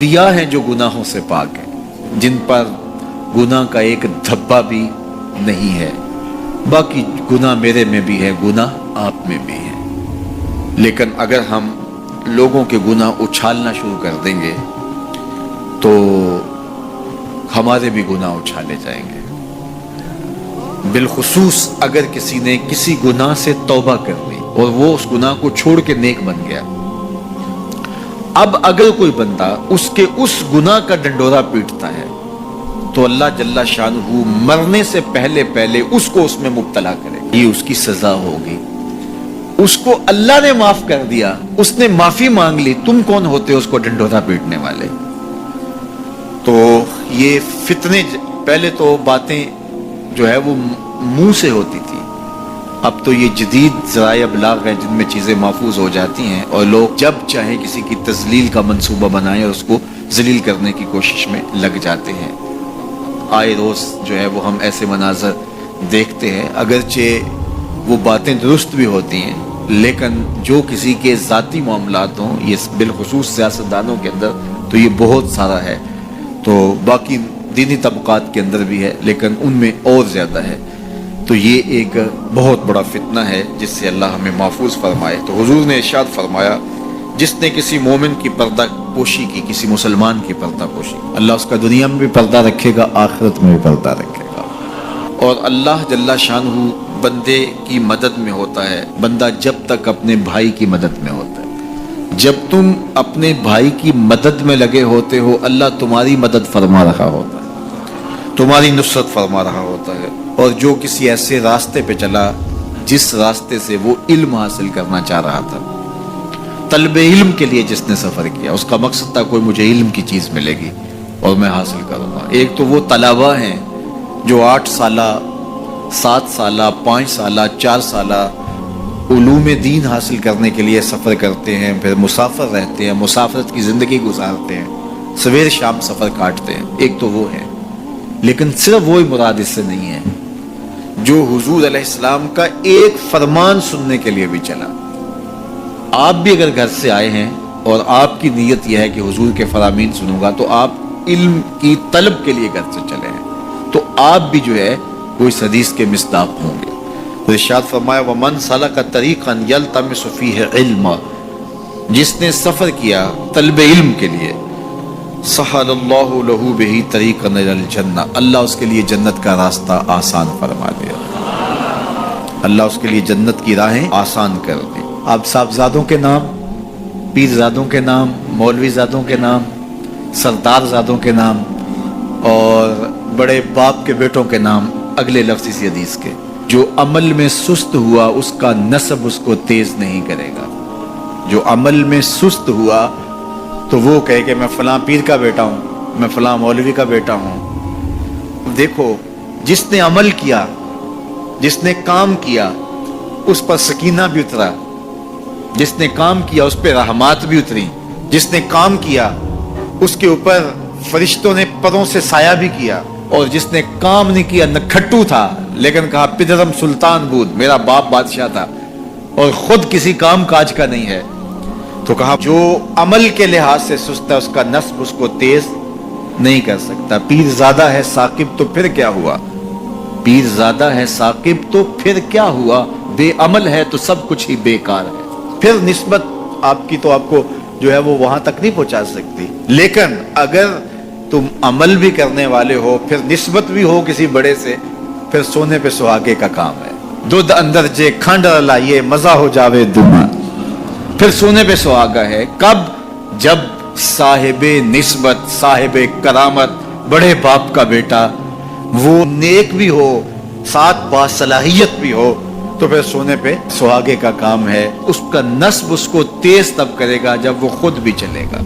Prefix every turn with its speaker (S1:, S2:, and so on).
S1: अंबिया हैं जो गुनाहों से पाक हैं, जिन पर गुनाह का एक धब्बा भी नहीं है। बाकी गुनाह मेरे में भी है, गुनाह आप में भी है। लेकिन अगर हम लोगों के गुनाह उछालना शुरू कर देंगे तो हमारे भी गुनाह उछाले जाएंगे। बिलखुसूस अगर किसी ने किसी गुनाह से तौबा कर ली और वो उस गुनाह को छोड़ के नेक बन गया, अब अगर कोई बंदा उसके उस गुनाह का डंडोरा पीटता है तो अल्लाह जल्ला शानहू मरने से पहले पहले उसको उसमें मुब्तला करे, ये उसकी सजा होगी। उसको अल्लाह ने माफ कर दिया, उसने माफी मांग ली, तुम कौन होते हो उसको डंडोरा पीटने वाले। तो ये फितने, पहले तो बातें जो है वो मुंह से होती थी, अब तो ये जदीद ज़राए अबलाग है जिनमें चीज़ें महफूज हो जाती हैं और लोग जब चाहे किसी की तज़लील का मंसूबा बनाए और उसको जलील करने की कोशिश में लग जाते हैं। आए रोज़ जो है वो हम ऐसे मनाजर देखते हैं, अगरचे वो बातें दुरुस्त भी होती हैं, लेकिन जो किसी के ज़ाती मामलात हों, ये बिलखुसूस सियासतदानों के अंदर तो ये बहुत सारा है, तो बाकी दीनी तबक़ात के अंदर भी है, लेकिन उनमें और ज़्यादा है। तो ये एक बहुत बड़ा फितना है जिससे अल्लाह हमें महफूज फरमाए। तो हुजूर ने इरशाद फरमाया, जिसने किसी मोमिन की पर्दा पोशी की, किसी मुसलमान की पर्दा पोशी, अल्लाह उसका दुनिया में भी पर्दा रखेगा, आखिरत में भी पर्दा रखेगा। और अल्लाह जल्ला शानहू बंदे की मदद में होता है, बंदा जब तक अपने भाई की मदद में होता है। जब तुम अपने भाई की मदद में लगे होते हो, अल्लाह तुम्हारी मदद फरमा रहा होता है, तुम्हारी नुसरत फरमा रहा होता है। और जो किसी ऐसे रास्ते पे चला जिस रास्ते से वो इल्म हासिल करना चाह रहा था, तलब इल्म के लिए जिसने सफर किया, उसका मकसद था कोई मुझे इल्म की चीज मिलेगी और मैं हासिल करूंगा। एक तो वो तलबा हैं जो 8 साला, 7 साला, 5 साला, 4 साला उलूम दीन हासिल करने के लिए सफर करते हैं, फिर मुसाफिर रहते हैं, मुसाफरत की जिंदगी गुजारते हैं, सवेर शाम सफर काटते हैं। एक तो वो है, लेकिन सिर्फ वो ही मुराद इससे नहीं है जो हुजूर अलैहिस्सलाम का एक फरमान सुनने के लिए भी चला। आप भी अगर घर से आए हैं और आपकी नीयत यह है कि हुजूर के फरामीन सुनूंगा, तो आप इल्म की तलब के लिए घर से चले हैं, तो आप भी जो है वो इस हदीस के मिस्दाक होंगे। तो इरशाद फरमाया, वमन सलका तरीक़न यल्तमिसु फ़ीहि इल्मा, जिसने सफर किया तलब इल्म के लिए, सहलल्लाहु लहू बिही तरीक़न इलल जन्नह, अल्लाह उसके लिए जन्नत का रास्ता आसान फरमा दे, अल्लाह उसके लिए जन्नत की राहें आसान कर दे। आप साहबजादों के नाम, पीरजादों के नाम, मौलवीजादों के नाम, सरदारजादों के नाम और बड़े बाप के बेटों के नाम अगले लफ्ज़ इस हदीस के, जो अमल में सुस्त हुआ उसका नस्ब उसको तेज नहीं करेगा। जो अमल में सुस्त हुआ तो वो कहे कि मैं फलां पीर का बेटा हूँ, मैं फलां मौलवी का बेटा हूँ। देखो, जिसने अमल किया, जिसने काम किया, उस पर सकीना भी उतरा, जिसने काम किया उस पर रहमत भी उतरी, जिसने काम किया उसके ऊपर फरिश्तों ने परों से साया भी किया, और जिसने काम नहीं किया, नखट्टू था लेकिन कहा पिदरम सुल्तान बूद, मेरा बाप बादशाह था और खुद किसी काम काज का नहीं है, तो कहा जो अमल के लिहाज से सुस्त है उसका नस्ब उसको तेज नहीं कर सकता। पीर ज्यादा है साकिब तो फिर क्या हुआ, पीर ज्यादा है साकिब तो फिर क्या हुआ, बेअमल है तो सब कुछ ही बेकार है। फिर निस्बत आपकी तो आपको जो है वो वहां तक नहीं पहुंचा सकती, लेकिन अगर तुम अमल भी करने वाले हो, फिर निस्बत भी हो किसी बड़े से, फिर सोने पे सुहागे का काम है। दूध अंदर जे खंड लाइए मजा हो जावे दुमा, फिर सोने पे सुहागा है। कब? जब साहिबे निस्बत, साहिबे करामत, बड़े बाप का बेटा वो नेक भी हो, साथ बासलाहियत भी हो, तो फिर सोने पे सुहागे का काम है। उसका नस्ब उसको तेज तब करेगा जब वो खुद भी चलेगा।